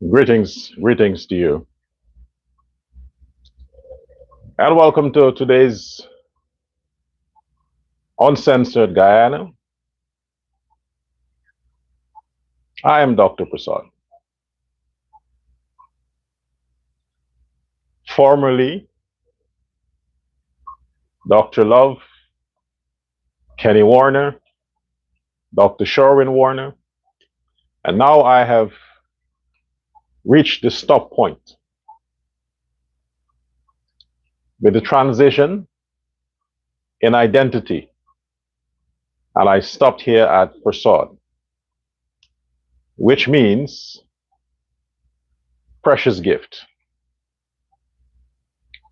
Greetings to you, and welcome to today's Uncensored Guyana. I am Dr. Prasad, formerly Dr. Love, Kenny Warner, Dr. Sherwin Warner, and now I have reached the stop point with the transition in identity, and I stopped here at Prasad, which means precious gift,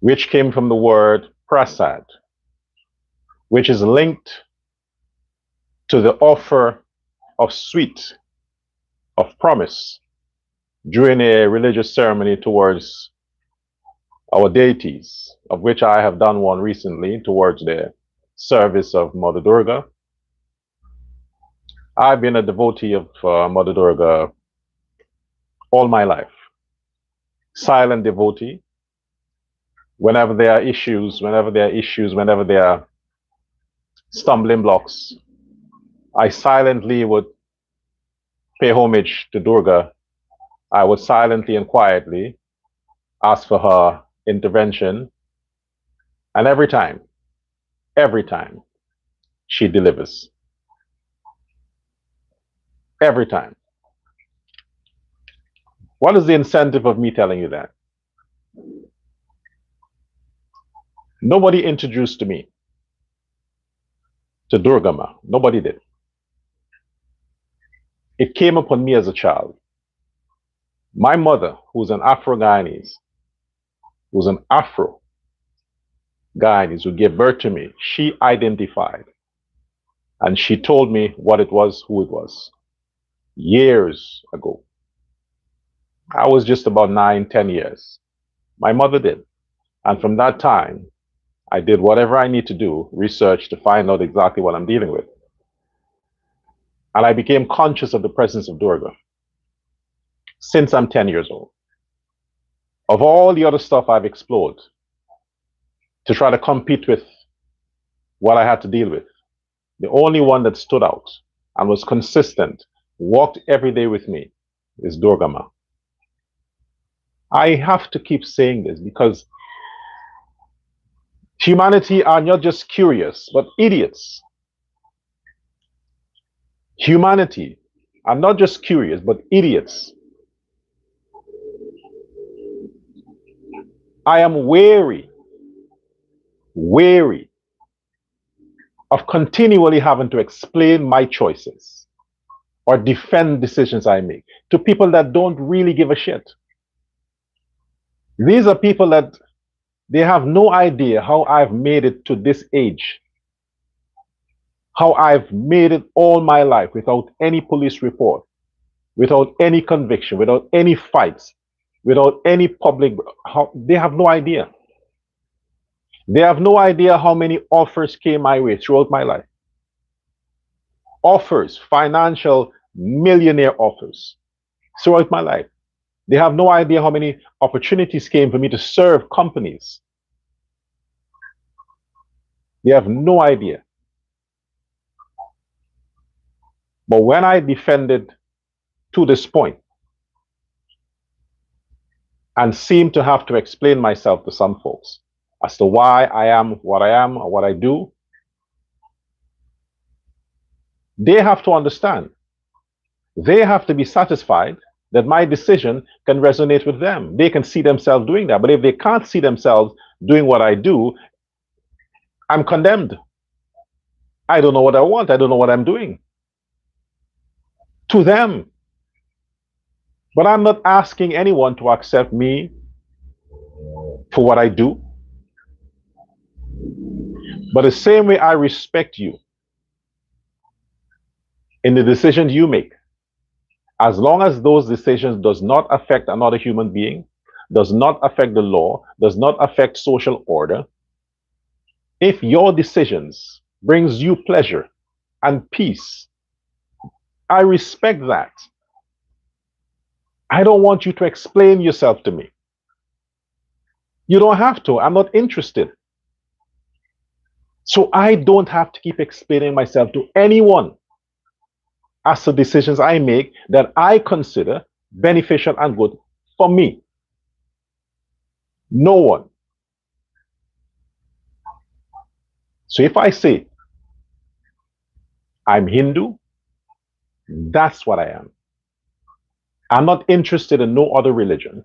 which came from the word prasad, which is linked to the offer of sweet, of promise during a religious ceremony towards our deities, of which I have done one recently towards the service of Mother Durga. I've been a devotee of Mother Durga all my life, silent devotee. Whenever there are stumbling blocks, I silently would pay homage to Durga. I would silently and quietly ask for her intervention, and every time, she delivers. Every time. What is the incentive of me telling you that? Nobody introduced me to Durga Ma. Nobody did. It came upon me as a child. My mother, who's an Afro-Guyanese, who gave birth to me, she identified and she told me what it was, who it was, years ago. I was just about 9, 10 years. My mother did. And from that time, I did whatever I need to do, research to find out exactly what I'm dealing with. And I became conscious of the presence of Durga since I'm 10 years old. Of all the other stuff I've explored to try to compete with what I had to deal with, the only one that stood out and was consistent, walked every day with me, is Durga Ma. I have to keep saying this because humanity are not just curious, but idiots. Humanity are not just curious, but idiots. I am wary of continually having to explain my choices or defend decisions I make to people that don't really give a shit. These are people that they have no idea how I've made it to this age, how I've made it all my life without any police report, without any conviction, without any fights, without any public. They have no idea. They have no idea how many offers came my way throughout my life. Offers, financial millionaire offers throughout my life. They have no idea how many opportunities came for me to serve companies. They have no idea. But when I defended to this point and seemed to have to explain myself to some folks as to why I am or what I do, they have to understand. They have to be satisfied that my decision can resonate with them. They can see themselves doing that. But if they can't see themselves doing what I do, I'm condemned. I don't know what I want. I don't know what I'm doing. To them. But I'm not asking anyone to accept me for what I do. But the same way I respect you in the decisions you make, as long as those decisions does not affect another human being, does not affect the law, does not affect social order, if your decisions brings you pleasure and peace, I respect that. I don't want you to explain yourself to me. You don't have to. I'm not interested. So I don't have to keep explaining myself to anyone as to decisions I make that I consider beneficial and good for me. No one. So if I say I'm Hindu, that's what I am. I'm not interested in no other religion.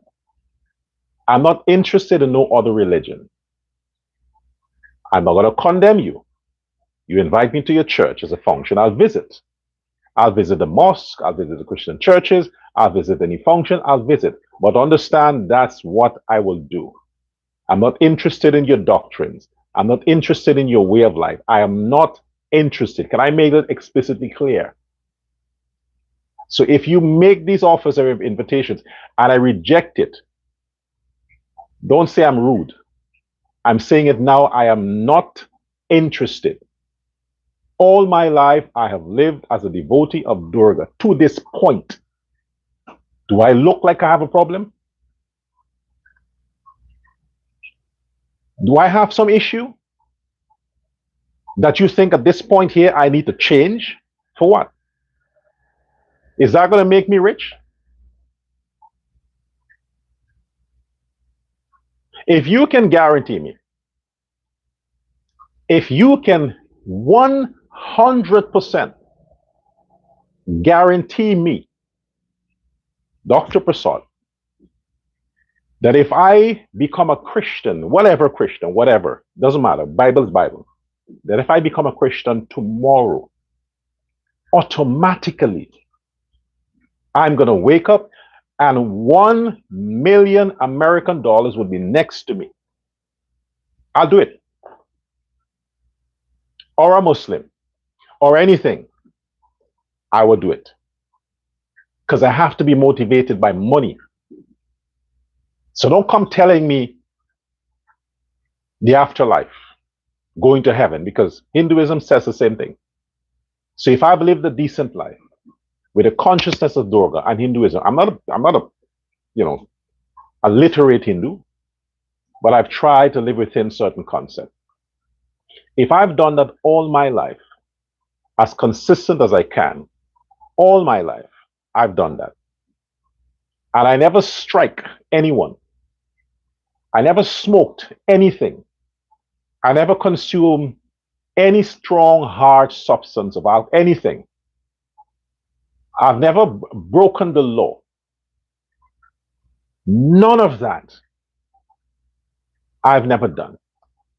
I'm not interested in no other religion. I'm not going to condemn you. You invite me to your church as a function, I'll visit. I'll visit the mosque, I'll visit the Christian churches, I'll visit any function, I'll visit. But understand that's what I will do. I'm not interested in your doctrines. I'm not interested in your way of life. I am not interested. Can I make that explicitly clear? So if you make these offers or invitations and I reject it, don't say I'm rude. I'm saying it now. I am not interested. All my life, I have lived as a devotee of Durga to this point. Do I look like I have a problem? Do I have some issue that you think at this point here I need to change? For what? Is that going to make me rich? If you can guarantee me, if you can 100% guarantee me, Dr. Prasad, that if I become a Christian, whatever, doesn't matter, Bible's Bible, that if I become a Christian tomorrow, automatically, I'm going to wake up and 1 million American dollars would be next to me. I'll do it. Or a Muslim, or anything, I will do it. Because I have to be motivated by money. So don't come telling me the afterlife, going to heaven, because Hinduism says the same thing. So if I've lived a decent life with a consciousness of Durga and Hinduism, I'm not a literate Hindu, but I've tried to live within certain concepts. If I've done that all my life, as consistent as I can, all my life, I've done that. And I never strike anyone. I never smoked anything. I never consumed any strong, hard substance about anything. I've never broken the law. None of that I've never done.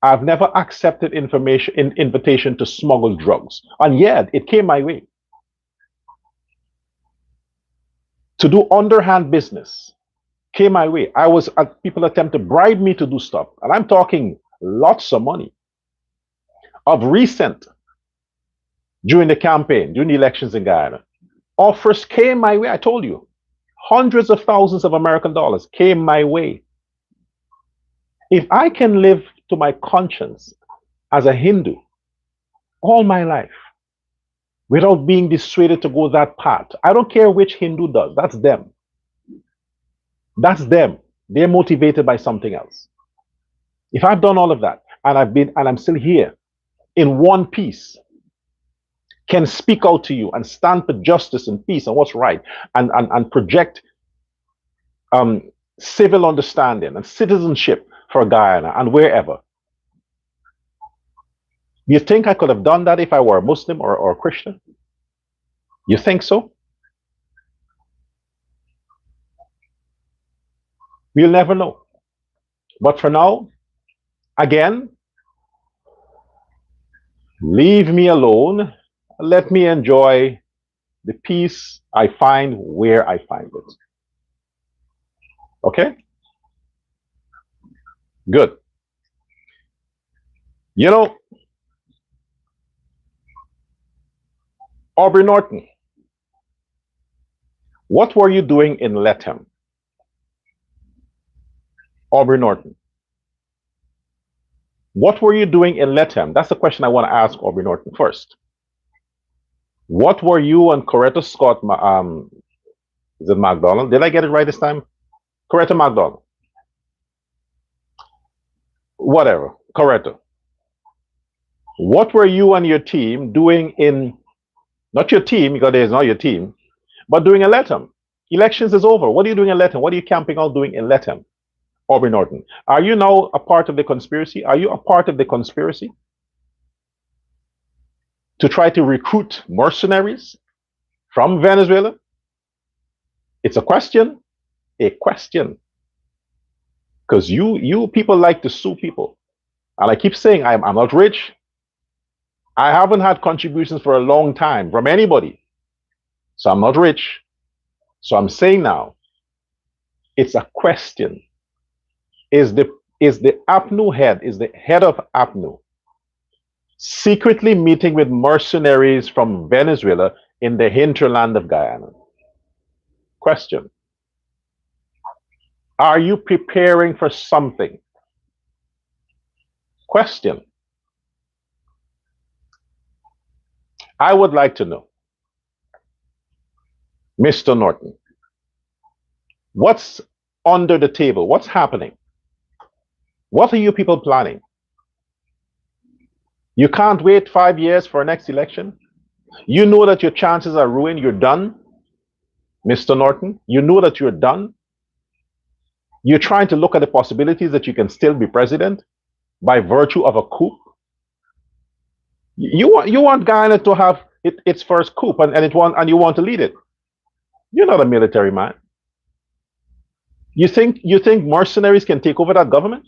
I've never accepted invitation to smuggle drugs. And yet, it came my way. To do underhand business came my way. People attempt to bribe me to do stuff. And I'm talking lots of money. Of recent, during the campaign, during the elections in Guyana, offers came my way. I told you, hundreds of thousands of American dollars came my way. If I can live to my conscience as a Hindu all my life without being dissuaded to go that path, I don't care which Hindu does. That's them. That's them. They're motivated by something else. If I've done all of that and I'm still here in one piece, can speak out to you and stand for justice and peace and what's right and project civil understanding and citizenship for Guyana and wherever. You think I could have done that if I were a Muslim or a Christian? You think so? We'll never know. But for now, again, leave me alone. Let me enjoy the peace I find where I find it. Okay? Good. You know, Aubrey Norton, what were you doing in Lethem? Aubrey Norton. What were you doing in Lethem? That's the question I want to ask Aubrey Norton first. What were you and Coretta Scott Is it McDonald? Did I get it right this time? Corretto McDonald. Whatever. Corretto. What were you and your team doing in, not your team, because there's not your team, but doing in Latham? Elections is over. What are you doing in Latham? What are you camping out doing in Latham? Aubrey Norton. Are you now a part of the conspiracy? Are you a part of the conspiracy to try to recruit mercenaries from Venezuela? It's a question. A question. Because you people like to sue people. And I keep saying I'm not rich. I haven't had contributions for a long time from anybody. So I'm not rich. So I'm saying now, it's a question. Is the APNU head, is the head of APNU secretly meeting with mercenaries from Venezuela in the hinterland of Guyana? Question. Are you preparing for something? Question. I would like to know, Mr. Norton, what's under the table? What's happening? What are you people planning? You can't wait 5 years for next election? You know that your chances are ruined. You're done, Mr. Norton. You know that you're done. You're trying to look at the possibilities that you can still be president by virtue of a coup. You want Guyana to have its first coup, and you want to lead it. You're not a military man. You think mercenaries can take over that government?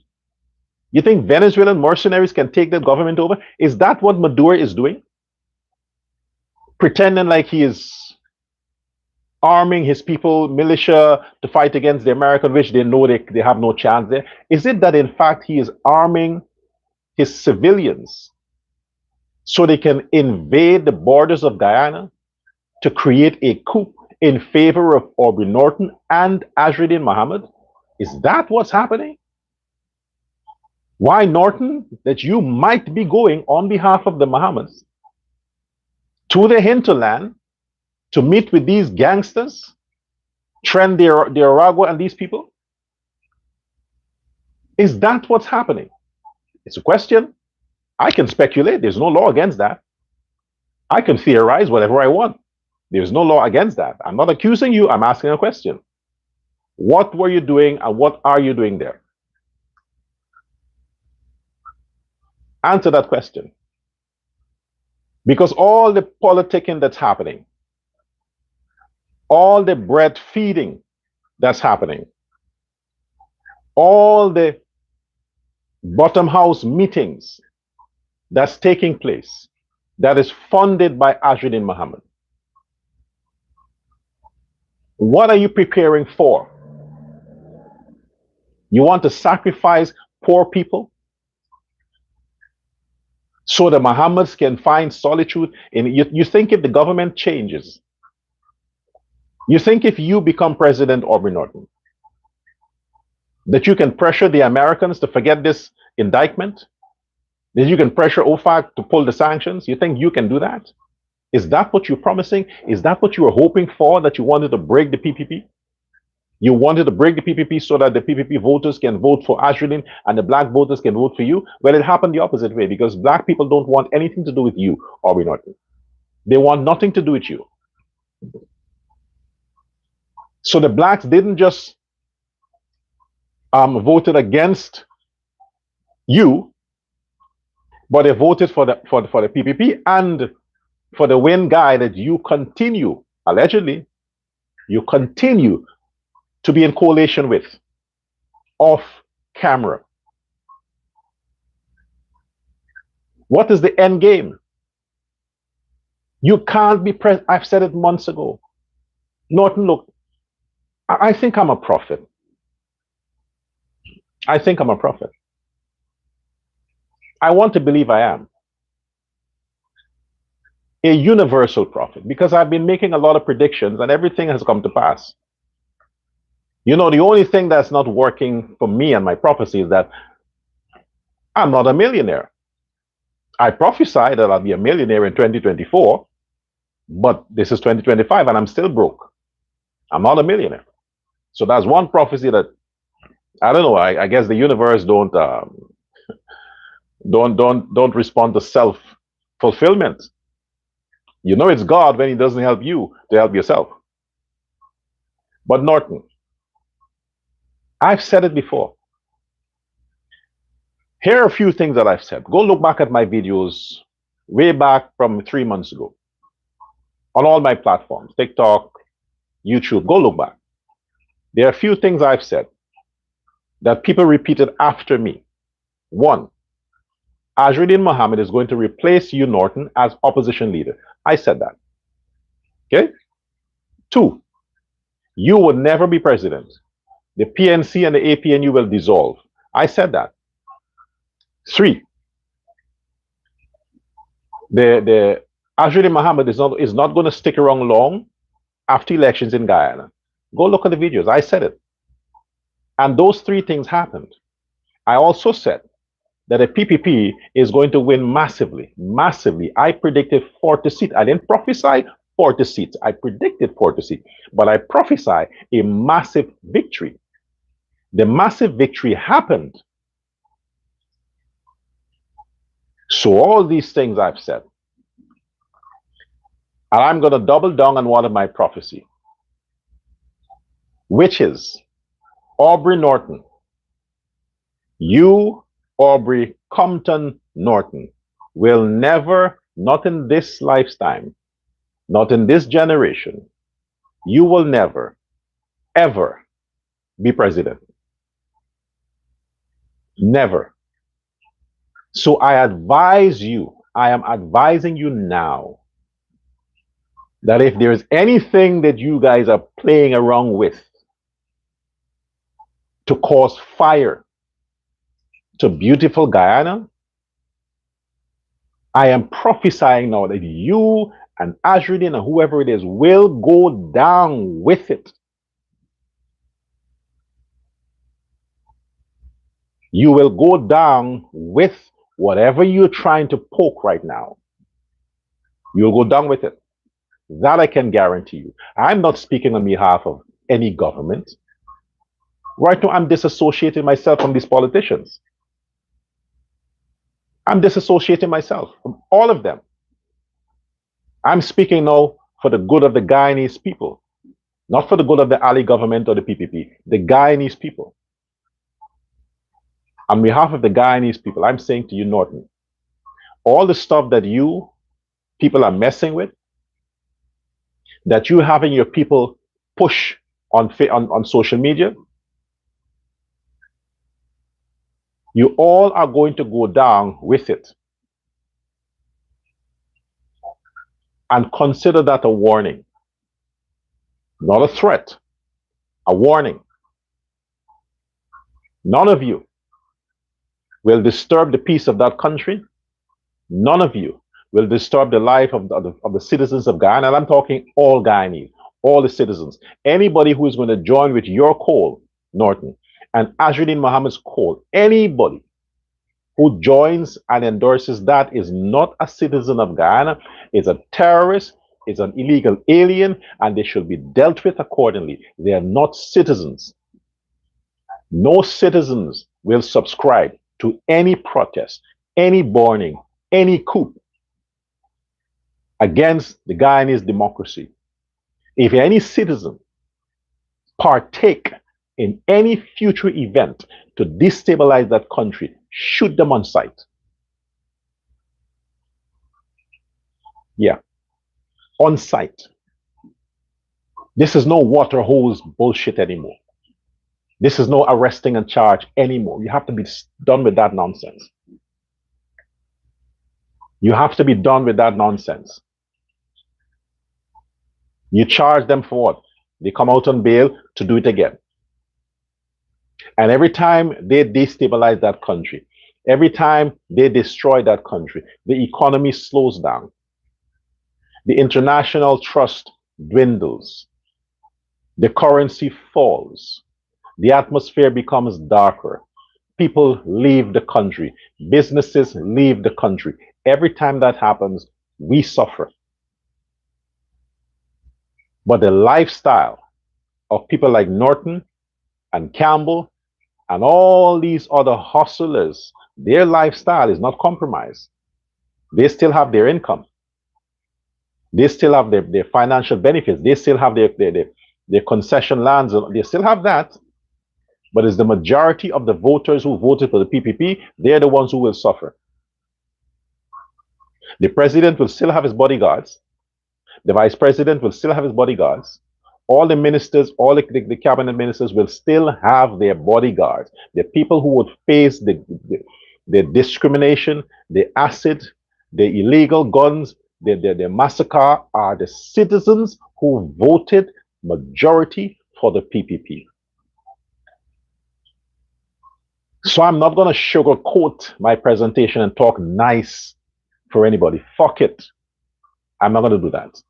You think Venezuelan mercenaries can take the government over? Is that what Maduro is doing? Pretending like he is arming his people, militia, to fight against the American, which they know they have no chance there. Is it that in fact he is arming his civilians so they can invade the borders of Guyana to create a coup in favor of Aubrey Norton and Azruddin Mohammed? Is that what's happening? Why, Norton, that you might be going on behalf of the Mohammeds to the hinterland to meet with these gangsters, Tren de Aragua and these people? Is that what's happening? It's a question. I can speculate. There's no law against that. I can theorize whatever I want. There's no law against that. I'm not accusing you. I'm asking a question. What were you doing and what are you doing there? Answer that question. Because all the politicking that's happening, all the bread feeding that's happening, all the bottom house meetings that's taking place, that is funded by Azruddin Mohammed. What are you preparing for? You want to sacrifice poor people so the Mohammeds can find solitude? You think if the government changes, you think if you become President Aubrey Norton, that you can pressure the Americans to forget this indictment? That you can pressure OFAC to pull the sanctions? You think you can do that? Is that what you're promising? Is that what you were hoping for, that you wanted to break the PPP? You wanted to break the PPP so that the PPP voters can vote for Azruddin and the black voters can vote for you? Well, it happened the opposite way, because black people don't want anything to do with you, Aubrey Norton. They want nothing to do with you. So the blacks didn't just voted against you, but they voted for the PPP and for the Win guy that you continue, allegedly, you continue to be in coalition with off camera. What is the end game? You can't be president. I've said it months ago. Norton, look, I think I'm a prophet. I think I'm a prophet. I want to believe I am a universal prophet, because I've been making a lot of predictions and everything has come to pass. You know, the only thing that's not working for me and my prophecy is that I'm not a millionaire. I prophesied that I'll be a millionaire in 2024, but this is 2025 and I'm still broke. I'm not a millionaire. So that's one prophecy that I don't know. I guess the universe don't respond to self fulfillment. You know it's God when He doesn't help you to help yourself. But Norton, I've said it before. Here are a few things that I've said. Go look back at my videos way back from 3 months ago on all my platforms, TikTok, YouTube. Go look back. There are a few things I've said that people repeated after me. One, Azruddin Mohammed is going to replace you, Norton, as opposition leader. I said that. Okay? Two, you would never be president. The PNC and the APNU will dissolve. I said that. Three, the Azruddin Mohammed is not going to stick around long after elections in Guyana. Go look at the videos. I said it. And those three things happened. I also said that the PPP is going to win massively. Massively. I predicted 40 seats. I didn't prophesy 40 seats. I predicted 40 seats. But I prophesied a massive victory. The massive victory happened. So all these things I've said. And I'm going to double down on one of my prophecy, which is Aubrey Norton. You, Aubrey Compton Norton, will never, not in this lifetime, not in this generation, you will never, ever be president. Never. So I advise you, I am advising you now, that if there's anything that you guys are playing around with to cause fire to beautiful Guyana, I am prophesying now that you and Azruddin and whoever it is will go down with it. You will go down with whatever you're trying to poke right now. You'll go down with it. That I can guarantee you. I'm not speaking on behalf of any government. Right now, I'm disassociating myself from these politicians. I'm disassociating myself from all of them. I'm speaking now for the good of the Guyanese people, not for the good of the Ali government or the PPP, the Guyanese people. On behalf of the Guyanese people, I'm saying to you, Norton, all the stuff that you people are messing with, that you having your people push on social media, you all are going to go down with it. And consider that a warning, not a threat, a warning. None of you will disturb the peace of that country. None of you will disturb the life of the citizens of Guyana. And I'm talking all Guyanese, all the citizens. Anybody who is going to join with your call, Norton, and Azruddin Mohammed's call, anybody who joins and endorses that is not a citizen of Guyana, is a terrorist, is an illegal alien, and they should be dealt with accordingly. They are not citizens. No citizens will subscribe to any protest, any burning, any coup against the Guyanese democracy. If any citizen partake in any future event to destabilize that country, shoot them on sight. Yeah, on sight. This is no water hose bullshit anymore. This is no arresting and charge anymore. You have to be done with that nonsense. You have to be done with that nonsense. You charge them for what? They come out on bail to do it again. And every time they destabilize that country, every time they destroy that country, the economy slows down. The international trust dwindles. The currency falls. The atmosphere becomes darker. People leave the country. Businesses leave the country. Every time that happens, we suffer. But the lifestyle of people like Norton and Campbell and all these other hustlers, their lifestyle is not compromised. They still have their income. They still have their financial benefits. They still have their concession lands. They still have that. But it's the majority of the voters who voted for the PPP, they're the ones who will suffer. The president will still have his bodyguards. The vice president will still have his bodyguards. All the ministers, all the cabinet ministers will still have their bodyguards. The people who would face the discrimination, the acid, the illegal guns, the massacre are the citizens who voted majority for the PPP. So I'm not going to sugarcoat my presentation and talk nice for anybody. Fuck it. I'm not going to do that.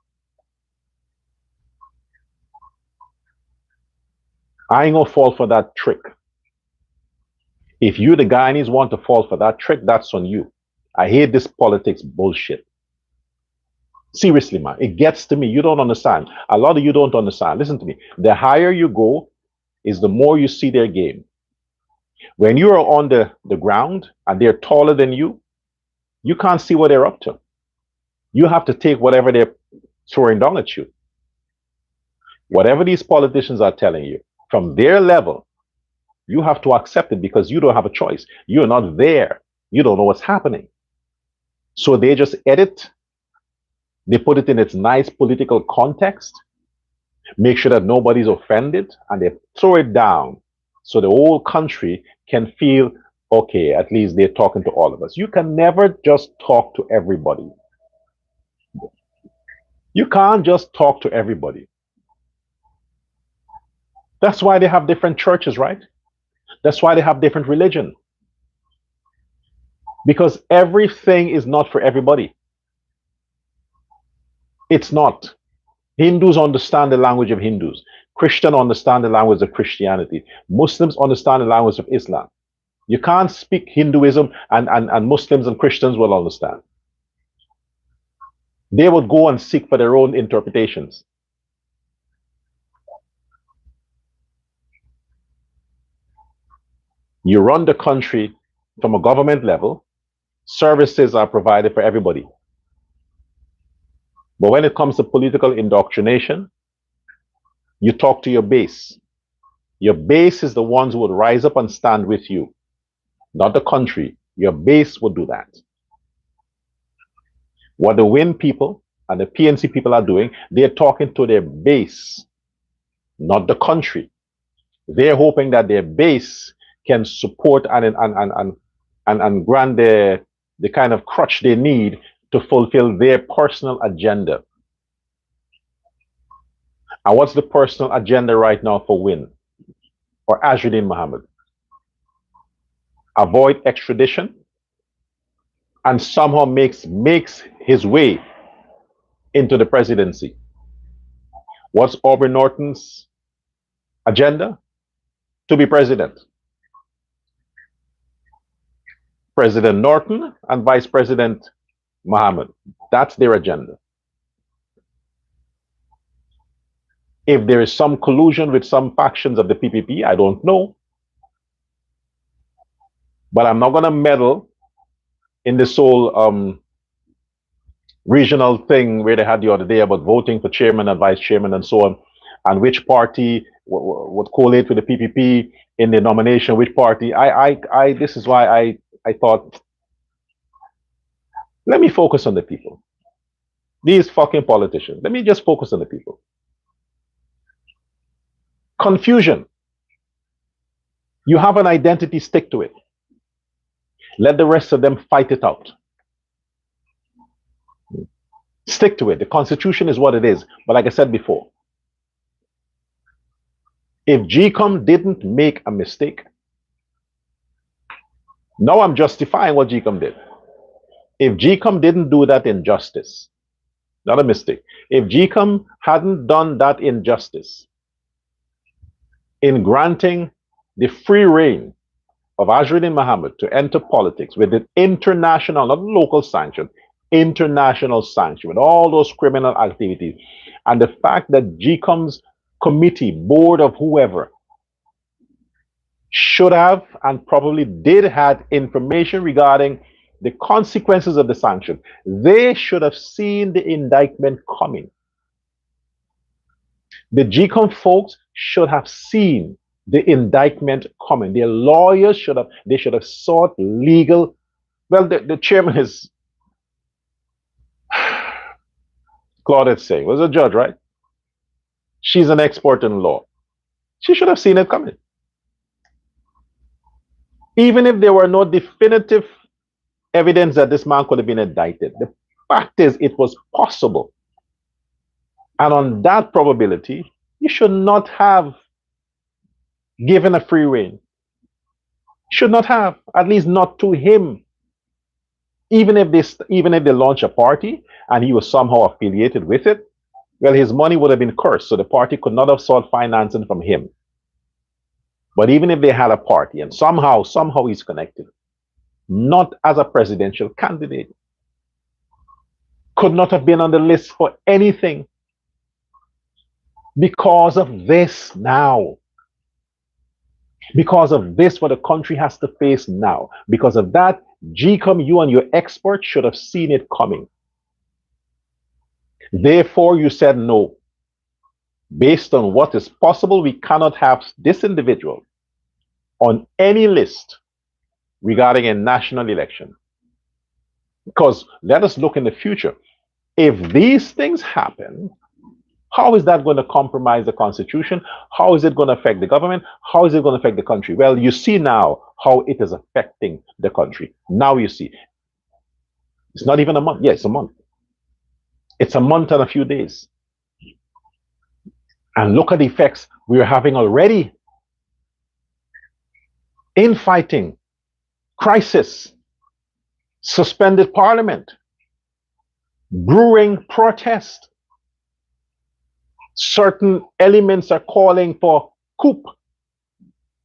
I ain't going to fall for that trick. If you, the Guyanese, want to fall for that trick, that's on you. I hate this politics bullshit. Seriously, man. It gets to me. You don't understand. A lot of you don't understand. Listen to me. The higher you go is the more you see their game. When you are on the ground and they're taller than you, you can't see what they're up to. You have to take whatever they're throwing down at you. Whatever these politicians are telling you, from their level, you have to accept it because you don't have a choice. You're not there. You don't know what's happening. So they just edit. They put it in its nice political context, make sure that nobody's offended, and they throw it down so the whole country can feel, okay, at least they're talking to all of us. You can never just talk to everybody. You can't just talk to everybody. That's why they have different churches, right? That's why they have different religion. Because everything is not for everybody. It's not. Hindus understand the language of Hindus. Christians understand the language of Christianity. Muslims understand the language of Islam. You can't speak Hinduism and Muslims and Christians will understand. They would go and seek for their own interpretations. You run the country from a government level, services are provided for everybody. But when it comes to political indoctrination, you talk to your base. Your base is the ones who would rise up and stand with you, not the country. Your base would do that. What the WIN people and the PNC people are doing, they're talking to their base, not the country. They're hoping that their base can support and grant the kind of crutch they need to fulfill their personal agenda. And what's the personal agenda right now for WIN or Azruddin Mohammed? Avoid extradition and somehow makes his way into the presidency. What's Aubrey Norton's agenda? To be president. President Norton and Vice President Mohammed. That's their agenda. If there is some collusion with some factions of the PPP, I don't know. But I'm not going to meddle in this whole regional thing where they had the other day about voting for chairman and vice chairman and so on, and which party would collate with the PPP in the nomination, which party. This is why I thought, let me focus on the people. These fucking politicians. Let me just focus on the people. Confusion. You have an identity, stick to it. Let the rest of them fight it out. Stick to it. The Constitution is what it is. But like I said before, if GCOM didn't make a mistake, now I'm justifying what GCOM did. If GCOM didn't do that injustice, not a mistake. If GCOM hadn't done that injustice in granting the free reign of Azruddin Mohammed to enter politics with an international, not local sanction, international sanction with all those criminal activities, and the fact that GCOM's committee, board of whoever, should have and probably did have information regarding the consequences of the sanction. They should have seen the indictment coming. The GCOM folks should have seen the indictment coming. Their lawyers should have sought legal. Well, the chairman is Claudette saying, was a judge, right? She's an expert in law. She should have seen it coming. Even if there were no definitive evidence that this man could have been indicted, the fact is it was possible. And on that probability, you should not have given a free rein. Should not have, at least not to him. Even if they launch a party and he was somehow affiliated with it, well, his money would have been cursed, so the party could not have sought financing from him. But even if they had a party and somehow he's connected, not as a presidential candidate, could not have been on the list for anything because of this now. Because of this, what the country has to face now. Because of that, GCOM, you and your experts should have seen it coming. Therefore, you said no. Based on what is possible, we cannot have this individual on any list regarding a national election. Because let us look in the future. If these things happen, how is that going to compromise the Constitution? How is it going to affect the government? How is it going to affect the country? Well, you see now how it is affecting the country. Now you see. It's not even a month. Yeah, it's a month. It's a month and a few days. And look at the effects we're having already. Infighting, crisis, suspended parliament, brewing protest. Certain elements are calling for coup.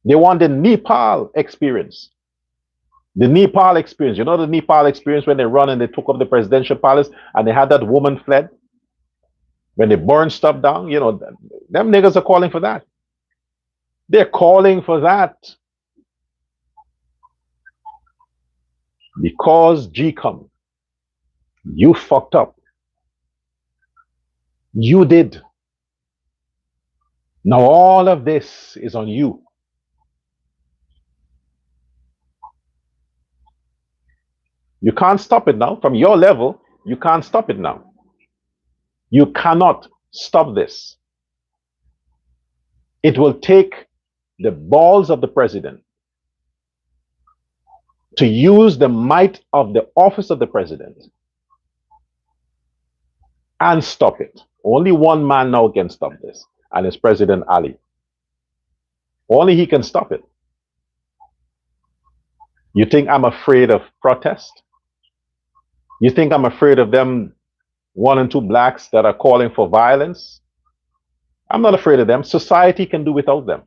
They want the Nepal experience. The Nepal experience. You know the Nepal experience when they run and they took up the presidential palace and they had that woman fled? When they burned stuff down, you know, them niggas are calling for that. They're calling for that. Because GCOM, you fucked up. You did. Now all of this is on you. You can't stop it now. From your level, you can't stop it now. You cannot stop this. It will take the balls of the president to use the might of the office of the president and stop it. Only one man now can stop this, and it's President Ali. Only he can stop it. You think I'm afraid of protest? You think I'm afraid of them 1 and 2 blacks that are calling for violence? I'm not afraid of them. Society can do without them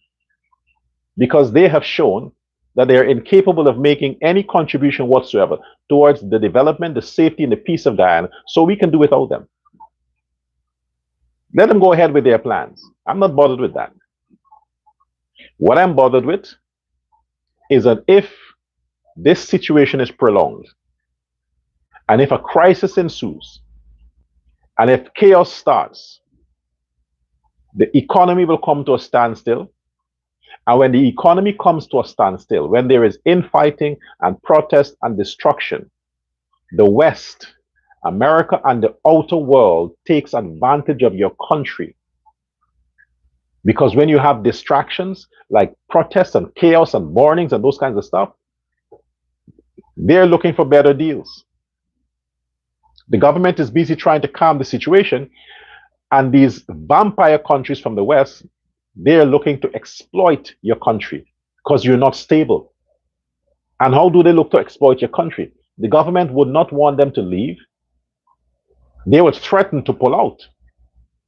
because they have shown that they are incapable of making any contribution whatsoever towards the development, the safety, and the peace of Guyana, so we can do without them. Let them go ahead with their plans. I'm not bothered with that. What I'm bothered with is that if this situation is prolonged, and if a crisis ensues, and if chaos starts, the economy will come to a standstill. And when the economy comes to a standstill, when there is infighting and protest and destruction, the West, America, and the outer world takes advantage of your country. Because when you have distractions like protests and chaos and burnings and those kinds of stuff, they're looking for better deals. The government is busy trying to calm the situation, and these vampire countries from the West, they're looking to exploit your country because you're not stable. And how do they look to exploit your country? The government would not want them to leave. They would threaten to pull out.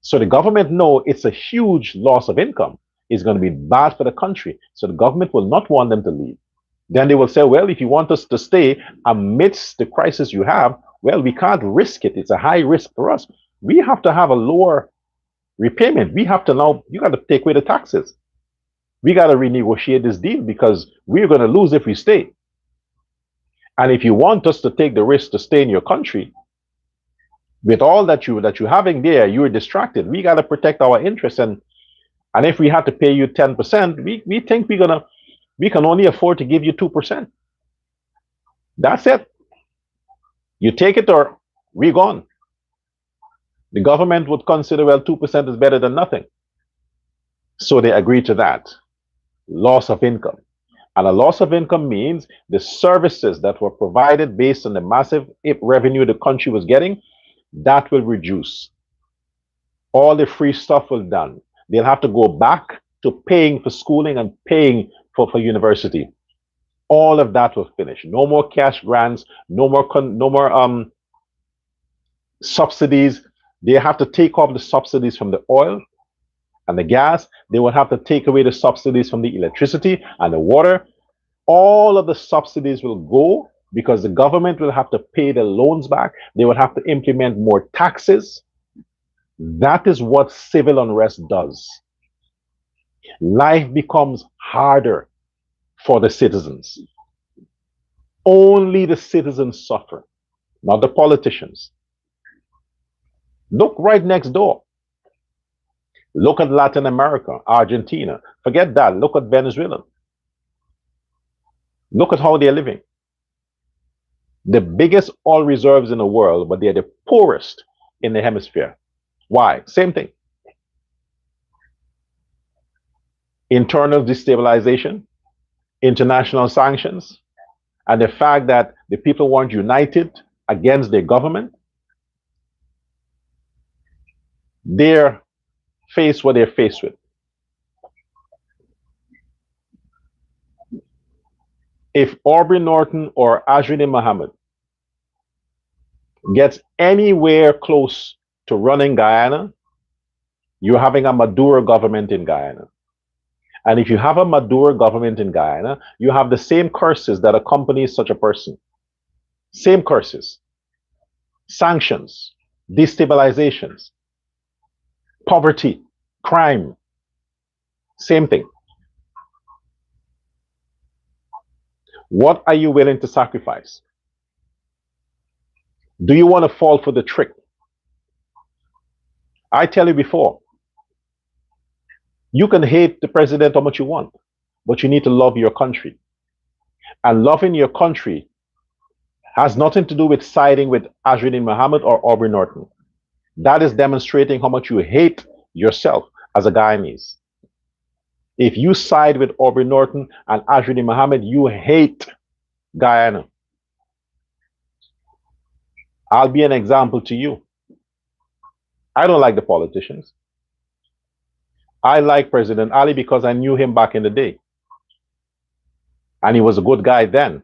So the government know it's a huge loss of income. It's going to be bad for the country. So the government will not want them to leave. Then they will say, well, if you want us to stay amidst the crisis you have, well, we can't risk it. It's a high risk for us. We have to have a lower repayment. We have to now, you got to take away the taxes. We got to renegotiate this deal because we're going to lose if we stay. And if you want us to take the risk to stay in your country, with all that you're having there, you're distracted. We got to protect our interests, and if we have to pay you 10%, we think we can only afford to give you 2%. That's it. You take it or we're gone. The government would consider, well, 2% is better than nothing. So they agreed to that. Loss of income. And a loss of income means the services that were provided based on the massive revenue the country was getting, that will reduce. All the free stuff will done. They'll have to go back to paying for schooling and paying for university. All of that will finish. No more cash grants, no more subsidies. They have to take off the subsidies from the oil and the gas. They will have to take away the subsidies from the electricity and the water. All of the subsidies will go because the government will have to pay the loans back. They will have to implement more taxes. That is what civil unrest does. Life becomes harder for the citizens. Only the citizens suffer, not the politicians. Look right next door. Look at Latin America, Argentina. Forget that. Look at Venezuela. Look at how they're living. The biggest oil reserves in the world, but they're the poorest in the hemisphere. Why? Same thing. Internal destabilization, international sanctions, and the fact that the people weren't united against their government. They're faced what they're faced with. If Aubrey Norton or Azruddin Mohammed gets anywhere close to running Guyana, you're having a Maduro government in Guyana. And if you have a Maduro government in Guyana, you have the same curses that accompany such a person. Same curses. Sanctions, destabilizations, poverty, crime. Same thing. What are you willing to sacrifice? Do you want to fall for the trick? I tell you before, you can hate the president how much you want, but you need to love your country. And loving your country has nothing to do with siding with Azruddin Mohammed or Aubrey Norton. That is demonstrating how much you hate yourself as a Guyanese. If you side with Aubrey Norton and Azruddin Mohammed, you hate Guyana. I'll be an example to you. I don't like the politicians. I like President Ali because I knew him back in the day. And he was a good guy then.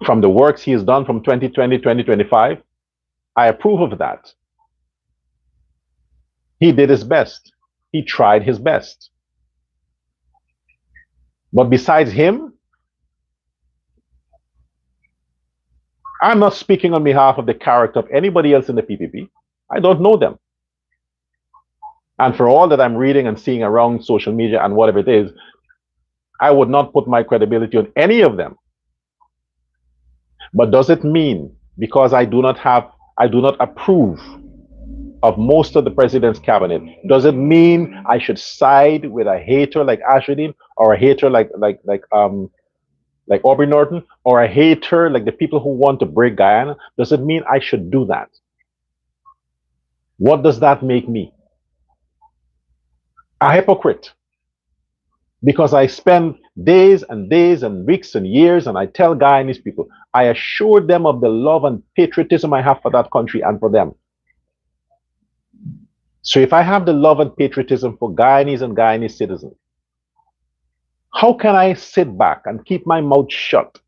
From the works he has done from 2020, 2025, I approve of that. He did his best. He tried his best. But besides him, I'm not speaking on behalf of the character of anybody else in the PPP. I don't know them. And for all that I'm reading and seeing around social media and whatever it is, I would not put my credibility on any of them. But does it mean because I do not approve of most of the president's cabinet, does it mean I should side with a hater like Azruddin or a hater like Aubrey Norton or a hater like the people who want to break Guyana? Does it mean I should do that? What does that make me? A hypocrite. Because I spend days and days and weeks and years and I tell Guyanese people, I assure them of the love and patriotism I have for that country and for them. So if I have the love and patriotism for Guyanese and Guyanese citizens, how can I sit back and keep my mouth shut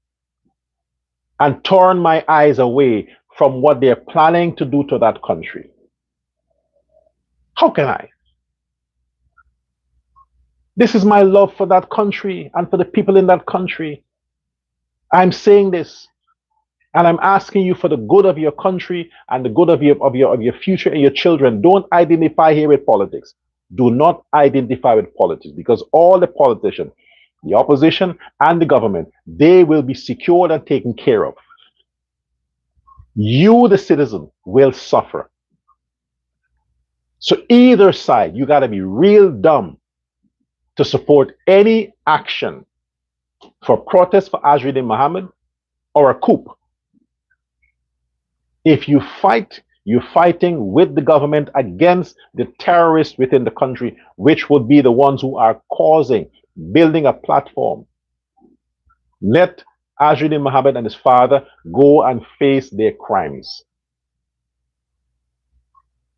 and turn my eyes away from what they're planning to do to that country? How can I? This is my love for that country and for the people in that country. I'm saying this. And I'm asking you for the good of your country and the good of your future and your children. Don't identify here with politics. Do not identify with politics, because all the politicians, the opposition and the government, they will be secured and taken care of. You, the citizen, will suffer. So either side, you got to be real dumb to support any action for protest for Azruddin Mohammed or a coup. If you fight, you're fighting with the government against the terrorists within the country, which would be the ones who are causing, building a platform. Let Azruddin Mohammed and his father go and face their crimes.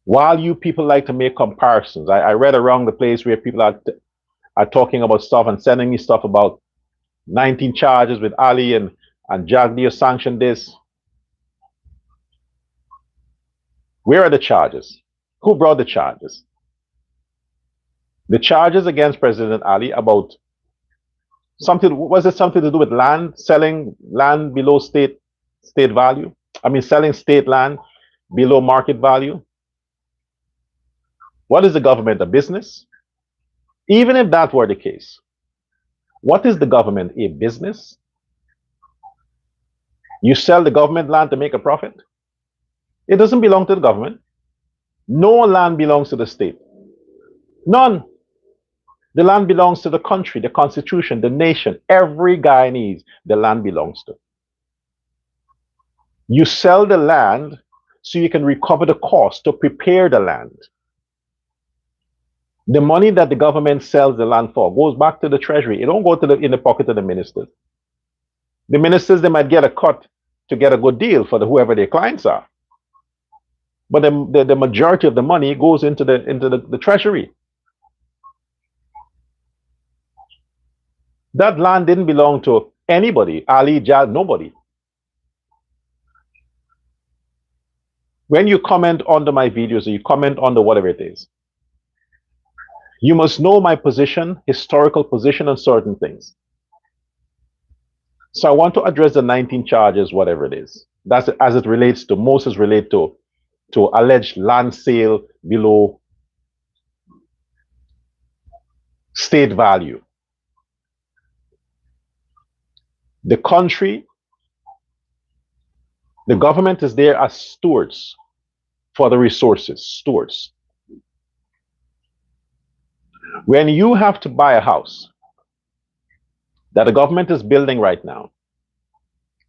While you people like to make comparisons, I read around the place where people are talking about stuff and sending me stuff about 19 charges with Ali and Jagdeo sanctioned this. Where are the charges? Who brought the charges? The charges against President Ali about something, was it something to do with land, selling land below state value? I mean, selling state land below market value? What is the government, a business? Even if that were the case, what is the government, a business? You sell the government land to make a profit? It doesn't belong to the government. No land belongs to the state. None. The land belongs to the country, the constitution, the nation. Every Guyanese, the land belongs to. You sell the land so you can recover the cost to prepare the land. The money that the government sells the land for goes back to the treasury. It don't go to in the pocket of the ministers. The ministers, they might get a cut to get a good deal for whoever their clients are. But the majority of the money goes into the treasury. That land didn't belong to anybody, Ali, Jal, nobody. When you comment under my videos or you comment under whatever it is, you must know my position, historical position on certain things. So I want to address the 19 charges, whatever it is. That's as it relates to, most is related to alleged land sale below state value. The country, the government is there as stewards for the resources, stewards. When you have to buy a house that the government is building right now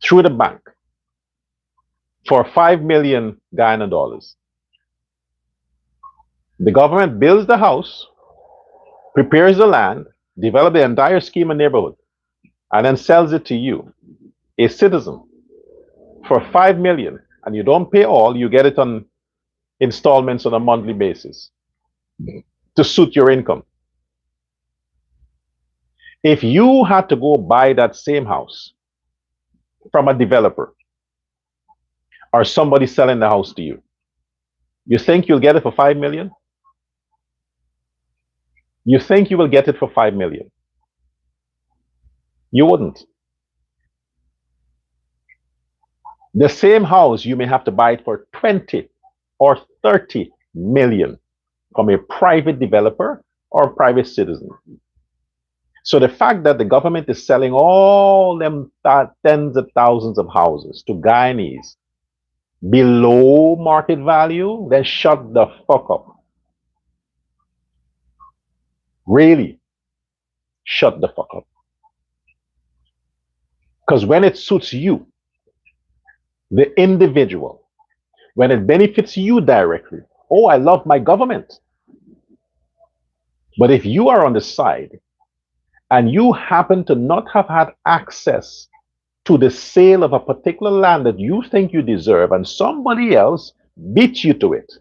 through the bank for 5 million Guyana dollars, the government builds the house, prepares the land, develops the entire scheme and neighborhood, and then sells it to you, a citizen, for 5 million, and you don't pay all, you get it on installments on a monthly basis to suit your income. If you had to go buy that same house from a developer or somebody selling the house to you, you think you'll get it for 5 million? You think you will get it for 5 million? You wouldn't. The same house, you may have to buy it for 20 or 30 million from a private developer or a private citizen. So the fact that the government is selling all them tens of thousands of houses to Guyanese below market value, then shut the fuck up. Really, shut the fuck up. Because when it suits you, the individual, when it benefits you directly, oh, I love my government. But if you are on the side and you happen to not have had access to the sale of a particular land that you think you deserve, and somebody else beats you to it,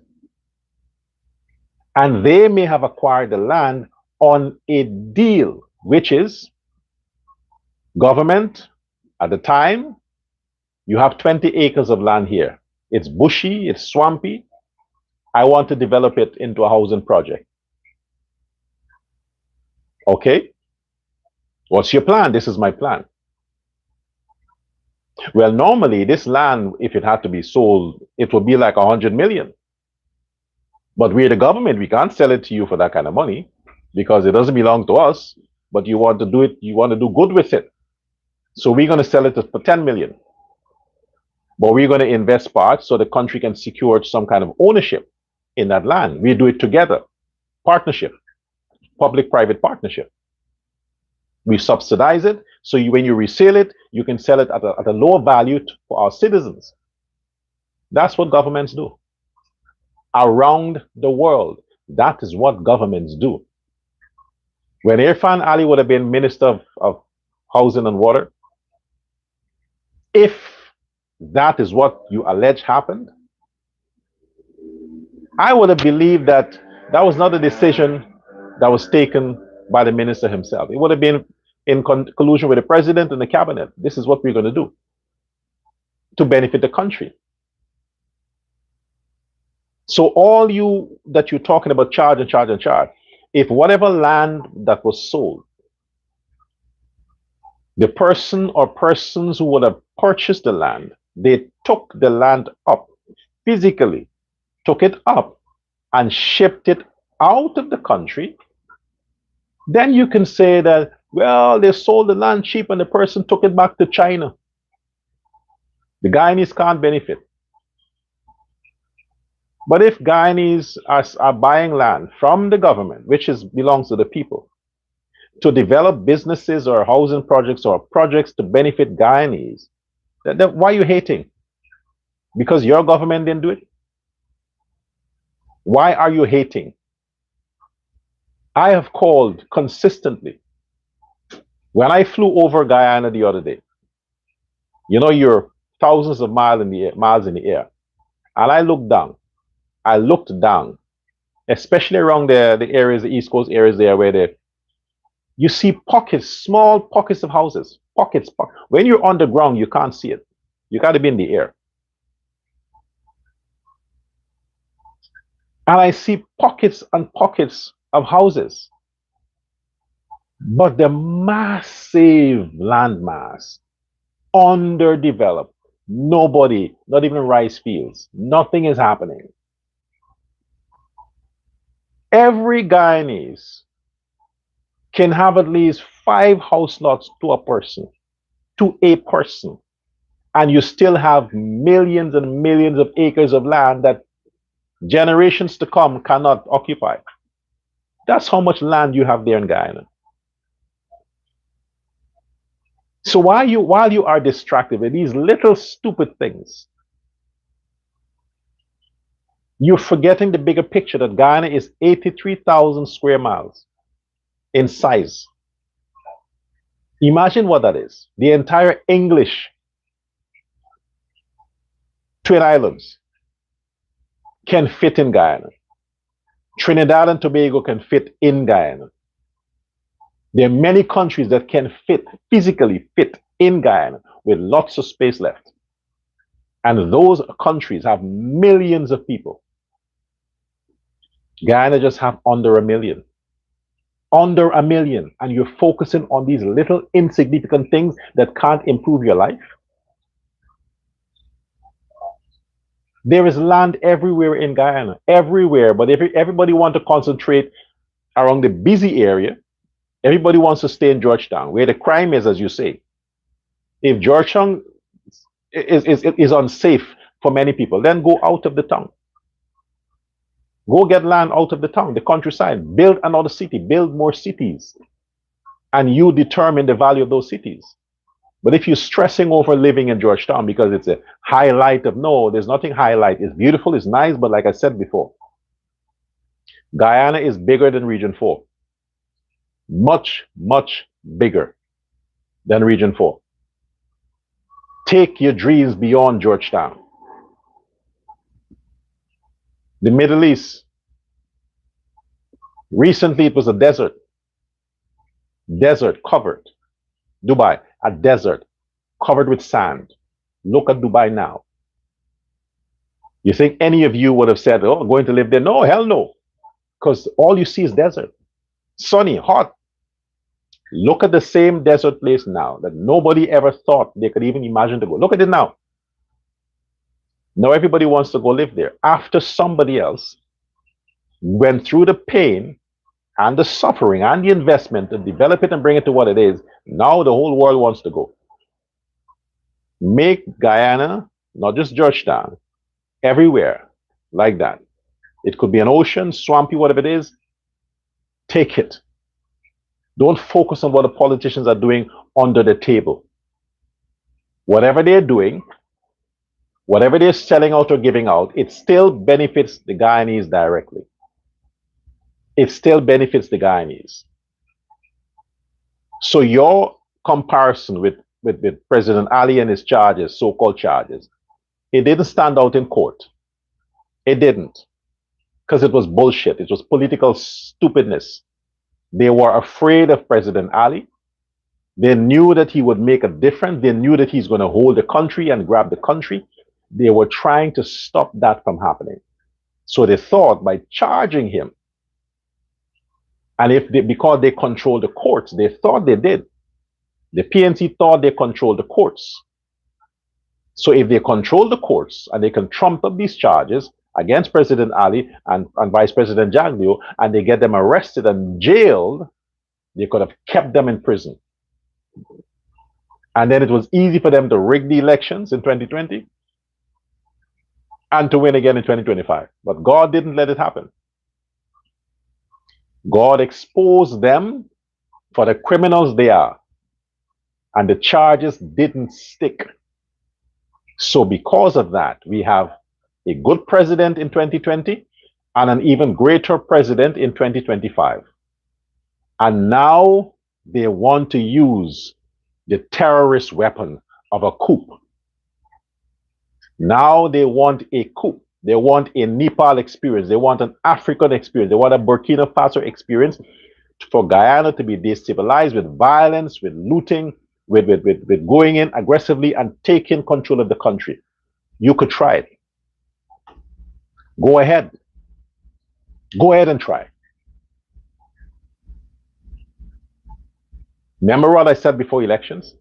and they may have acquired the land on a deal, which is government at the time, you have 20 acres of land here. It's bushy, it's swampy. I want to develop it into a housing project. Okay? What's your plan? This is my plan. Well, normally this land, if it had to be sold, it would be like 100 million. But we're the government. We can't sell it to you for that kind of money because it doesn't belong to us. But you want to do it, you want to do good with it. So we're going to sell it for 10 million. But we're going to invest parts so the country can secure some kind of ownership in that land. We do it together. Partnership, public-private partnership. We subsidize it. So when you resell it, you can sell it at a lower value for our citizens. That's what governments do. Around the world, that is what governments do. When Irfan Ali would have been Minister of Housing and Water, if that is what you allege happened, I would have believed that that was not a decision that was taken by the minister himself. It would have been in collusion with the president and the cabinet. This is what we're going to do to benefit the country. So all you that you're talking about charge and charge and charge, if whatever land that was sold, the person or persons who would have purchased the land, they took the land up, physically took it up and shipped it out of the country, then you can say that, well, they sold the land cheap and the person took it back to China. The Guyanese can't benefit. But if Guyanese are buying land from the government, which belongs to the people, to develop businesses or housing projects or projects to benefit Guyanese, then why are you hating? Because your government didn't do it? Why are you hating? I have called consistently. When I flew over Guyana the other day, you know, you're thousands of miles in the air, and I looked down, especially around the areas, the East Coast areas there, where you see pockets, small pockets of houses, pockets. When you're on the ground, you can't see it. You got to be in the air. And I see pockets and pockets of houses, but the massive landmass, underdeveloped, nobody, not even rice fields, nothing is happening. Every Guyanese can have at least 5 house lots to a person, and you still have millions and millions of acres of land that generations to come cannot occupy. That's how much land you have there in Guyana. So while you are distracted with these little stupid things, you're forgetting the bigger picture that Guyana is 83,000 square miles in size. Imagine what that is. The entire English Twin Islands can fit in Guyana. Trinidad and Tobago can fit in Guyana. There are many countries that can physically fit in Guyana with lots of space left. And those countries have millions of people. Guyana just have under a million. Under a million. And you're focusing on these little insignificant things that can't improve your life. There is land everywhere in Guyana, everywhere. But if everybody wants to concentrate around the busy area, everybody wants to stay in Georgetown, where the crime is, as you say. If Georgetown is unsafe for many people, then go out of the town. Go get land out of the town, the countryside. Build another city, build more cities. And you determine the value of those cities. But if you're stressing over living in Georgetown because it's a highlight of, no, there's nothing highlight. It's beautiful, it's nice, but like I said before, Guyana is bigger than Region 4. Much, much bigger than Region 4. Take your dreams beyond Georgetown. The Middle East. Recently, it was a desert. Desert covered. Dubai, a desert covered with sand. Look at Dubai now. You think any of you would have said, oh, I'm going to live there? No, hell no. Because all you see is desert. Sunny, hot. Look at the same desert place now that nobody ever thought they could even imagine to go. Look at it now. Now everybody wants to go live there after somebody else went through the pain and the suffering and the investment to develop it and bring it to what it is. Now the whole world wants to go. Make Guyana, not just Georgetown, everywhere like that. It could be an ocean, swampy, whatever it is. Take it. Don't focus on what the politicians are doing under the table. Whatever they're doing, whatever they're selling out or giving out, it still benefits the Guyanese directly. It still benefits the Guyanese. So your comparison with President Ali and his charges, so-called charges, it didn't stand out in court. It didn't. Because it was bullshit. It was political stupidness. They were afraid of President Ali. They knew that he would make a difference. They knew that he's going to hold the country and grab the country. They were trying to stop that from happening. So they thought by charging him, and because they controlled the courts, they thought they did. The PNC thought they controlled the courts. So if they control the courts and they can trump up these charges against President Ali and Vice President Jagdeo, and they get them arrested and jailed, they could have kept them in prison. And then it was easy for them to rig the elections in 2020 and to win again in 2025. But God didn't let it happen. God exposed them for the criminals they are. And the charges didn't stick. So because of that, we have a good president in 2020 and an even greater president in 2025. And now they want to use the terrorist weapon of a coup. Now they want a coup. They want a Nepal experience. They want an African experience. They want a Burkina Faso experience for Guyana to be destabilized with violence, with looting, with going in aggressively and taking control of the country. You could try it. Go ahead. Go ahead and try. Remember what I said before elections?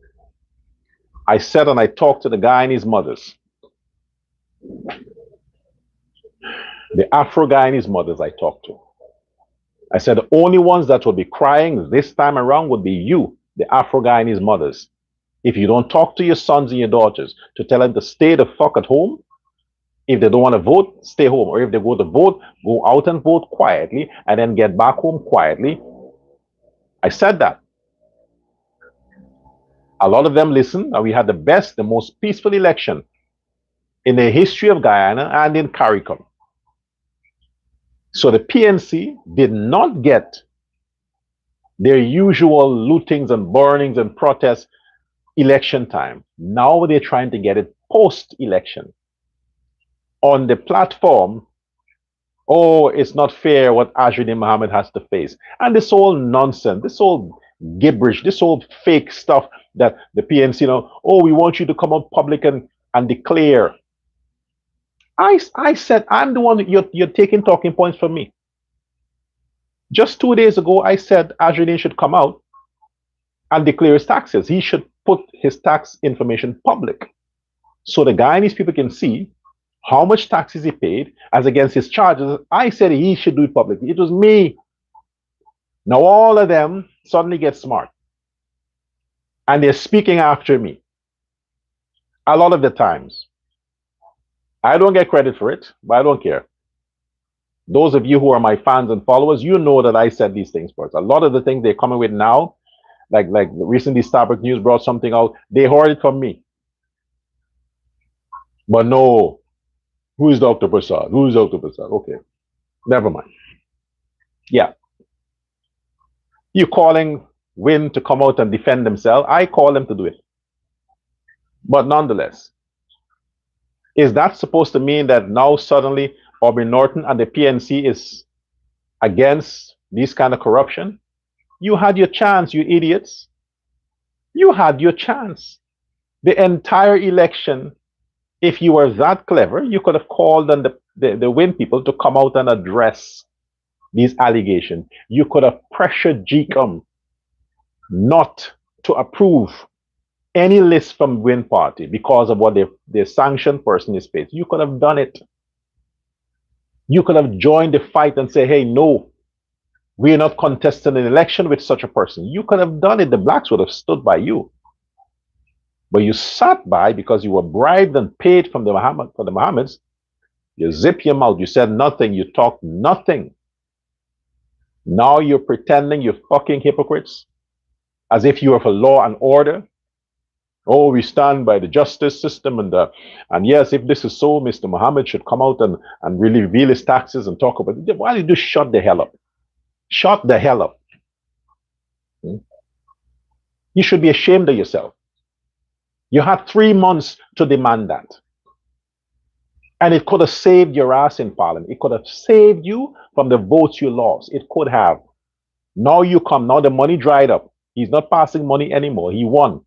I said, and I talked to the Guyanese mothers, the Afro-Guyanese mothers I talked to. I said the only ones that will be crying this time around would be you, the Afro-Guyanese mothers. If you don't talk to your sons and your daughters to tell them to stay the fuck at home, if they don't want to vote, stay home. Or if they go to vote, go out and vote quietly and then get back home quietly. I said that. A lot of them listened, and we had the best, the most peaceful election in the history of Guyana and in CARICOM. So the PNC did not get their usual lootings and burnings and protests election time. Now they're trying to get it post-election. On the platform, oh, it's not fair what Azruddin Mohammed has to face. And this whole nonsense, this whole gibberish, this whole fake stuff that the PNC, oh, we want you to come out public and declare. I said, I'm the one that you're taking talking points from me. Just 2 days ago, I said Azruddin should come out and declare his taxes. He should put his tax information public so the Guyanese people can see how much taxes he paid as against his charges. I said he should do it publicly. It was me. Now all of them suddenly get smart. And they're speaking after me. A lot of the times. I don't get credit for it, but I don't care. Those of you who are my fans and followers, you know that I said these things first. A lot of the things they're coming with now, like recently Starbucks News brought something out, they heard it from me. But no, who is Dr. Prasad? Who is Dr. Prasad? Okay, never mind. Yeah. You calling Win to come out and defend themselves, I call them to do it. But nonetheless, is that supposed to mean that now suddenly Aubrey Norton and the PNC is against this kind of corruption? You had your chance, you idiots. You had your chance. The entire election, if you were that clever, you could have called on the Win people to come out and address these allegations. You could have pressured GCOM not to approve any list from Win Party because of what their sanctioned person is paid. You could have done it. You could have joined the fight and say, hey, no, we're not contesting an election with such a person. You could have done it. The blacks would have stood by you. But you sat by because you were bribed and paid from the Mohammeds. You zip your mouth. You said nothing. You talked nothing. Now you're pretending you're fucking hypocrites as if you are for law and order. Oh, we stand by the justice system and yes, if this is so, Mr. Mohammed should come out and really reveal his taxes and talk about it. Why don't you just shut the hell up? Shut the hell up. You should be ashamed of yourself. You had 3 months to demand that. And it could have saved your ass in Parliament. It could have saved you from the votes you lost. It could have. Now you come. Now the money dried up. He's not passing money anymore. He won.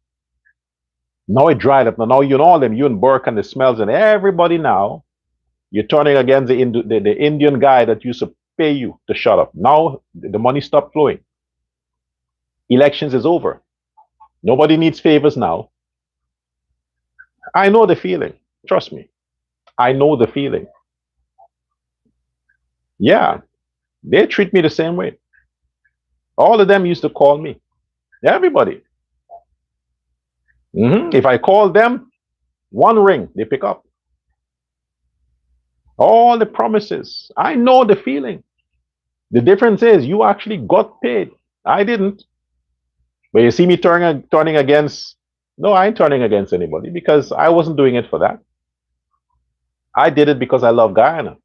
Now it dried up. Now you know all them, you and Burke and the Smells and everybody now, you're turning against the Indian guy that used to pay you to shut up. Now the money stopped flowing. Elections is over. Nobody needs favors now. I know the feeling. Trust me. I know the feeling. Yeah, they treat me the same way. All of them used to call me. Everybody. If I call them, one ring, they pick up. All the promises. I know the feeling. The difference is you actually got paid. I didn't. But you see me turning against, no, I ain't turning against anybody because I wasn't doing it for that. I did it because I love Guyana.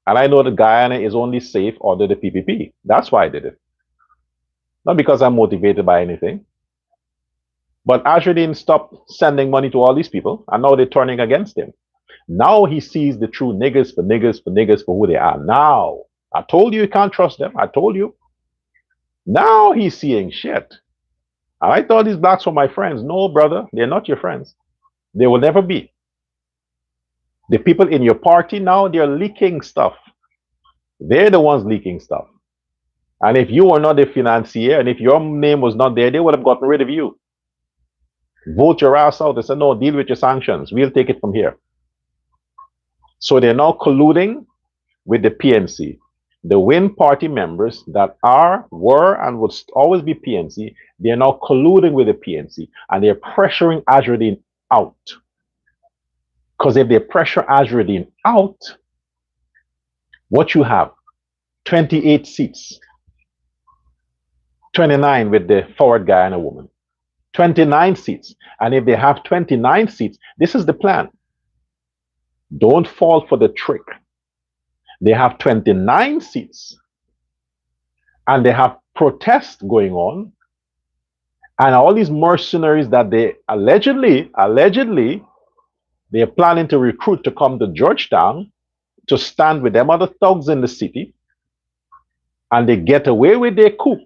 And I know that Guyana is only safe under the PPP. That's why I did it. Not because I'm motivated by anything. But Azruddin stopped sending money to all these people, and now they're turning against him. Now he sees the true niggas for who they are. Now, I told you can't trust them. I told you. Now he's seeing shit. And I thought these blacks were my friends. No, brother, they're not your friends. They will never be. The people in your party now, they're leaking stuff. They're the ones leaking stuff. And if you were not a financier, and if your name was not there, they would have gotten rid of you. Vote your ass out and say, no, deal with your sanctions. We'll take it from here. So they're now colluding with the PNC. The Win Party members that were, and would always be PNC, they're now colluding with the PNC, and they're pressuring Azruddin out. Because if they pressure Azruddin out, what you have, 28 seats, 29 with the Forward Guyana woman, 29 seats. And if they have 29 seats, this is the plan. Don't fall for the trick. They have 29 seats and they have protests going on, and all these mercenaries that they allegedly, they're planning to recruit to come to Georgetown to stand with them other thugs in the city, and they get away with their coup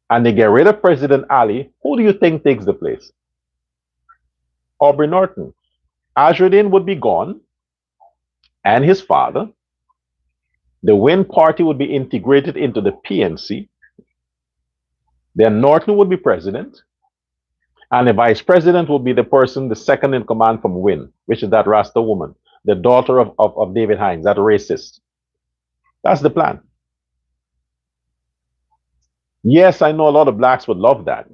and they get rid of President Ali. Who do you think takes the place? Aubrey Norton. Azruddin would be gone, and his father. The Win Party would be integrated into the PNC. Then Norton would be president, and the vice president will be the person, the second in command from Win, which is that Rasta woman, the daughter of David Hines, that racist. That's the plan. Yes, I know a lot of blacks would love that.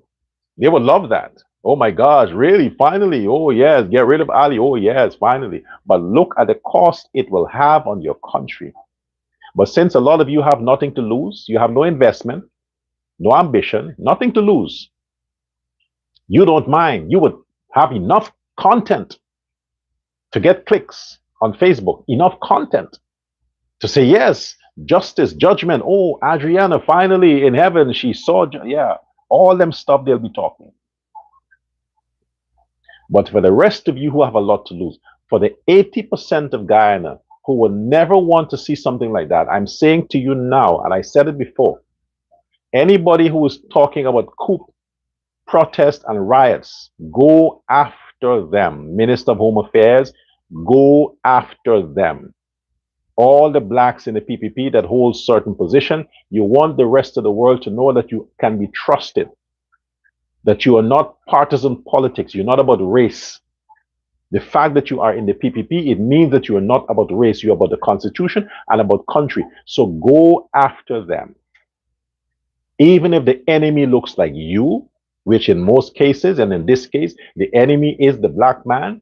They would love that. Oh my gosh, really? Finally? Oh yes, get rid of Ali. Oh yes, finally. But look at the cost it will have on your country. But since a lot of you have nothing to lose, you have no investment, no ambition, nothing to lose, you don't mind. You would have enough content to get clicks on Facebook, enough content to say, yes, justice, judgment. Oh, Adriana, finally in heaven, she saw, yeah, all them stuff they'll be talking. But for the rest of you who have a lot to lose, for the 80% of Guyana who will never want to see something like that, I'm saying to you now, and I said it before, anybody who is talking about coup, protest, and riots, go after them. Minister of Home Affairs, go after them. all the blacks in the PPP that hold certain position. You want the rest of the world to know that you can be trusted, that you are not partisan politics. You're not about race. The fact that you are in the PPP, it means that you are not about race. You're about the Constitution and about country. So go after them. Even if the enemy looks like you, which in most cases, and in this case, the enemy is the black man,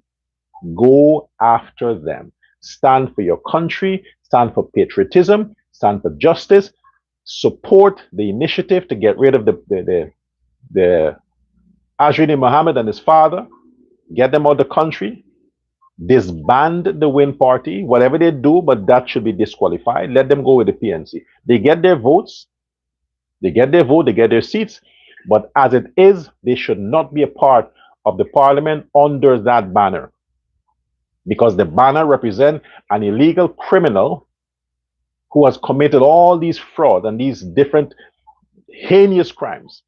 go after them. Stand for your country, stand for patriotism, stand for justice, support the initiative to get rid of the Azruddin Mohammed and his father, get them out of the country, disband the Win Party, whatever they do, but that should be disqualified. Let them go with the PNC. They get their votes, they get their vote, they get their seats, but as it is, they should not be a part of the parliament under that banner, because the banner represents an illegal criminal who has committed all these fraud and these different heinous crimes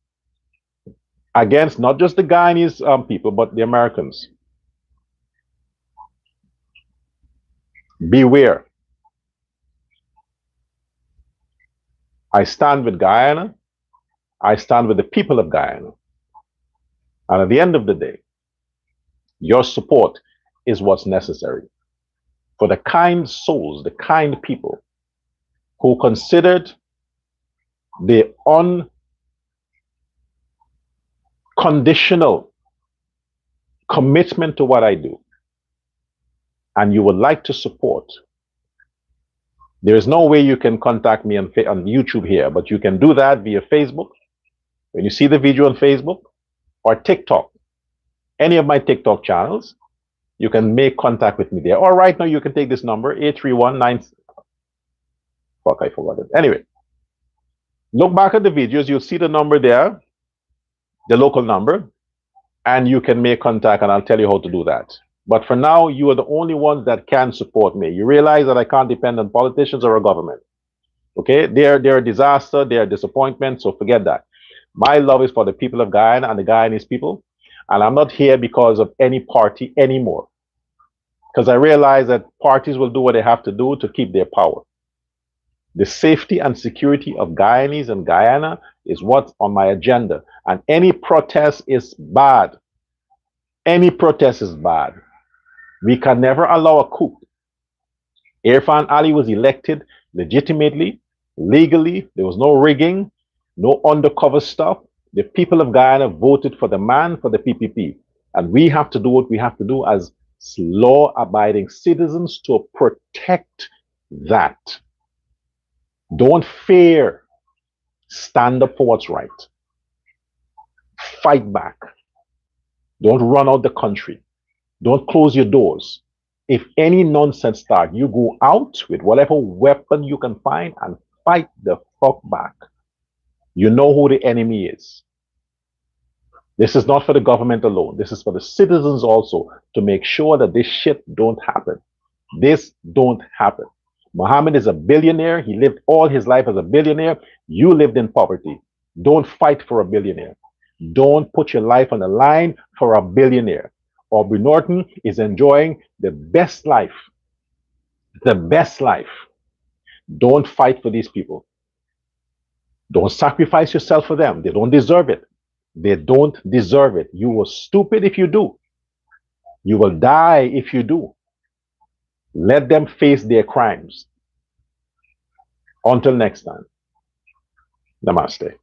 against not just the Guyanese people, but the Americans. Beware. I stand with Guyana. I stand with the people of Guyana. And at the end of the day, your support is what's necessary for the kind souls, the kind people who considered the unconditional commitment to what I do, and you would like to support. There's no way you can contact me on YouTube here, but you can do that via Facebook. When you see the video on Facebook or TikTok, any of my TikTok channels, you can make contact with me there. Or right now, you can take this number, 8319. Fuck, I forgot it. Anyway, look back at the videos. You'll see the number there, the local number, and you can make contact, and I'll tell you how to do that. But for now, you are the only ones that can support me. You realize that I can't depend on politicians or a government. Okay? They're a disaster. They're a disappointment. So forget that. My love is for the people of Guyana and the Guyanese people. And I'm not here because of any party anymore. Because I realize that parties will do what they have to do to keep their power. The safety and security of Guyanese and Guyana is what's on my agenda. And any protest is bad. Any protest is bad. We can never allow a coup. Irfan Ali was elected legitimately, legally. There was no rigging, no undercover stuff. The people of Guyana voted for the man, for the PPP. And we have to do what we have to do as law-abiding citizens to protect that. Don't fear. Stand up for what's right. Fight back. Don't run out the country. Don't close your doors. If any nonsense starts, you go out with whatever weapon you can find and fight the fuck back. You know who the enemy is. This is not for the government alone. This is for the citizens also, to make sure that this shit don't happen. This don't happen. Mohammed is a billionaire. He lived all his life as a billionaire. You lived in poverty. Don't fight for a billionaire. Don't put your life on the line for a billionaire. Aubrey Norton is enjoying the best life. The best life. Don't fight for these people. Don't sacrifice yourself for them. They don't deserve it. They don't deserve it. You were stupid if you do. You will die if you do. Let them face their crimes. Until next time. Namaste.